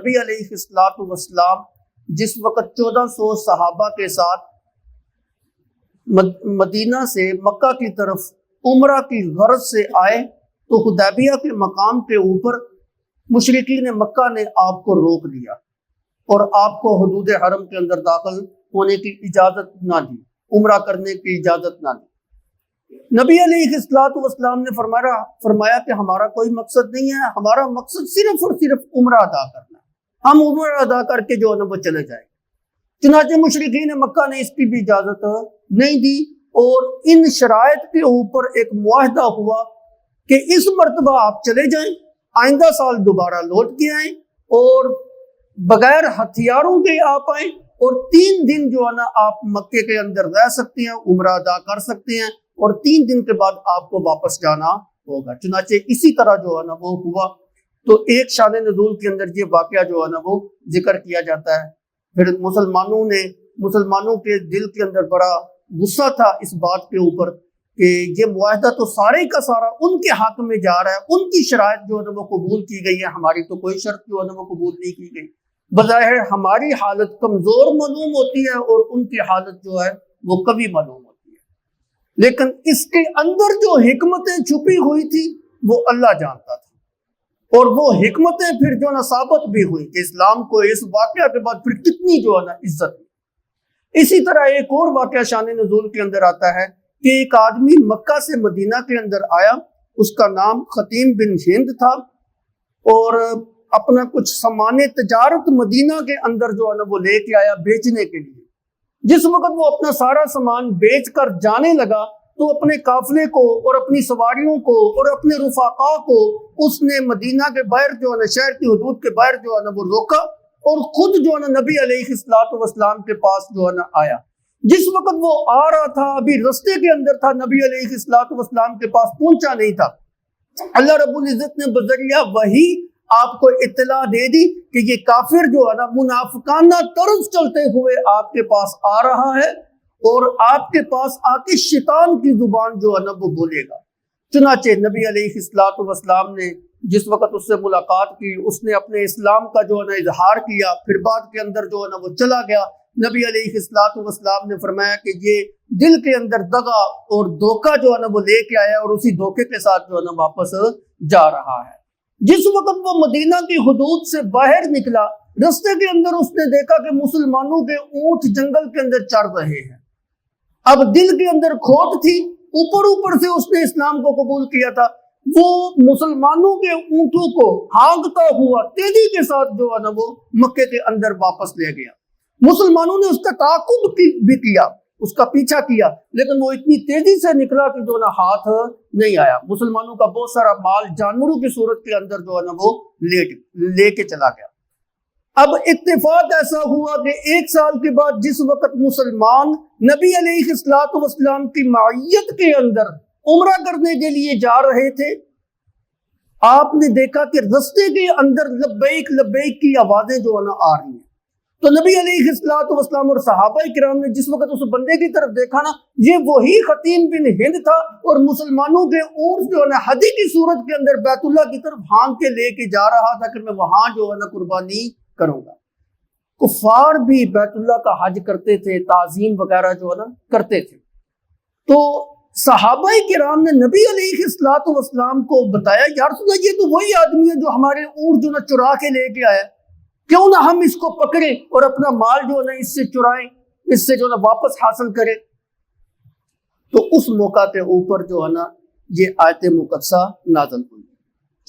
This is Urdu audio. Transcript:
نبی علیہ السلام جس وقت 1400 صحابہ کے ساتھ مدینہ سے مکہ کی طرف عمرہ کی غرض سے آئے تو حدیبیہ کے مقام کے اوپر مشرکین مکہ نے آپ کو روک دیا اور آپ کو حدود حرم کے اندر داخل ہونے کی اجازت نہ دی، عمرہ کرنے کی اجازت نہ دی۔ نبی علیہ السلام نے فرمایا کہ ہمارا کوئی مقصد نہیں ہے، ہمارا مقصد صرف اور صرف عمرہ ادا کرنا ہے، ہم عمرہ ادا کر کے جو ہے نا وہ چلے جائیں گے۔ چنانچہ مشرکین مکہ نے اس کی بھی اجازت نہیں دی اور ان شرائط کے اوپر ایک معاہدہ ہوا کہ اس مرتبہ آپ چلے جائیں، آئندہ سال دوبارہ لوٹ کے آئیں اور بغیر ہتھیاروں کے آپ آئیں اور 3 دن جو ہے نا آپ مکے کے اندر رہ سکتے ہیں، عمرہ ادا کر سکتے ہیں اور 3 دن کے بعد آپ کو واپس جانا ہوگا۔ چنانچہ اسی طرح جو ہے نا وہ ہوا۔ تو ایک شان نزول کے اندر یہ واقعہ جو ہے نا وہ ذکر کیا جاتا ہے۔ پھر مسلمانوں کے دل کے اندر بڑا غصہ تھا اس بات کے اوپر کہ یہ معاہدہ تو سارے کا سارا ان کے حق میں جا رہا ہے، ان کی شرائط جو ہے نا وہ قبول کی گئی ہے، ہماری تو کوئی شرط جو ہے نا وہ قبول نہیں کی گئی۔ بظاہر ہماری حالت کمزور معلوم ہوتی ہے اور ان کی حالت جو ہے وہ قوی معلوم ہوتی ہے، لیکن اس کے اندر جو حکمتیں چھپی ہوئی تھی وہ اللہ جانتا تھا، اور وہ حکمتیں پھر جو ہے نا ثابت بھی ہوئی کہ اسلام کو اس واقعہ کے بعد پھر کتنی جو ہے نا عزت ہوئی۔ اسی طرح ایک اور واقعہ شان نزول کے اندر آتا ہے کہ ایک آدمی مکہ سے مدینہ کے اندر آیا، اس کا نام خطیم بن ہند تھا، اور اپنا کچھ سامان تجارت مدینہ کے اندر جو ہے نا وہ لے کے آیا بیچنے کے لیے۔ جس وقت وہ اپنا سارا سامان بیچ کر جانے لگا تو اپنے قافلے کو اور اپنی سواریوں کو اور اپنے رفقاء کو اس نے مدینہ کے باہر جو ہے نا شہر کی حدود کے باہر جو ہے نا وہ روکا اور خود جو ہے نا نبی علیہ السلام کے پاس جو ہے نا آیا۔ جس وقت وہ آ رہا تھا ابھی رستے کے اندر تھا، نبی علیہ السلام کے پاس پہنچا نہیں تھا، اللہ رب العزت نے بذریعہ وحی آپ کو اطلاع دے دی کہ یہ کافر جو ہے نا منافقانہ طرز چلتے ہوئے آپ کے پاس آ رہا ہے اور آپ کے پاس آ کے شیطان کی زبان جو ہے نا وہ بولے گا۔ چنانچہ نبی علیہ السلام نے جس وقت اس سے ملاقات کی، اس نے اپنے اسلام کا جو ہے نا اظہار کیا، پھر بعد کے اندر جو ہے نا وہ چلا گیا۔ نبی علیہ السلام نے فرمایا کہ یہ دل کے اندر دغا اور دھوکہ جو ہے نا وہ لے کے آیا اور اسی دھوکے کے ساتھ جو ہے نا واپس جا رہا ہے۔ جس وقت وہ مدینہ کی حدود سے باہر نکلا، رستے کے اندر اس نے دیکھا کہ مسلمانوں کے اونٹ جنگل کے اندر چر رہے ہیں۔ اب دل کے اندر کھوٹ تھی، اوپر سے اس نے اسلام کو قبول کیا تھا، وہ مسلمانوں کے اونٹوں کو ہانکتا ہوا تیزی کے ساتھ جو ہے نا وہ مکے کے اندر واپس لے گیا۔ مسلمانوں نے اس کا تعاقب بھی کیا، اس کا پیچھا کیا، لیکن وہ اتنی تیزی سے نکلا کہ جو نا ہاتھ نہیں آیا۔ مسلمانوں کا بہت سارا مال جانوروں کی صورت کے اندر جو ہے نا وہ لے کے چلا گیا۔ اب اتفاق ایسا ہوا کہ 1 سال کے بعد جس وقت مسلمان نبی علیہ السلام کی معیت کے اندر عمرہ کرنے کے لیے جا رہے تھے، آپ نے دیکھا کہ رستے کے اندر لبیک لبیک کی آوازیں جو ہے نا آ رہی ہیں۔ تو نبی علیہ السلام اور صحابہ کرام نے جس وقت اس بندے کی طرف دیکھا نا، یہ وہی خطیم بن ہند تھا اور مسلمانوں کے اونٹ جو ہے نا ہدی کی صورت کے اندر بیت اللہ کی طرف ہانک کے لے کے جا رہا تھا کہ میں وہاں جو ہے نا قربانی کروں گا۔ کفار بھی بیت اللہ کا حج کرتے تھے، تعظیم وغیرہ جو ہے نا کرتے تھے۔ تو صحابہ کرام نے نبی علیہ السلام کو بتایا، یا رسول اللہ یہ تو وہی آدمی ہے جو ہمارے اونٹ جو نا چرا کے لے کے آیا، کیوں نہ ہم اس کو پکڑیں اور اپنا مال جو ہے نا اس سے چرائیں، اس سے جو ہے نا واپس حاصل کریں۔ تو اس موقع کے اوپر جو ہے نا یہ آیت مقدسہ نازل ہوئی۔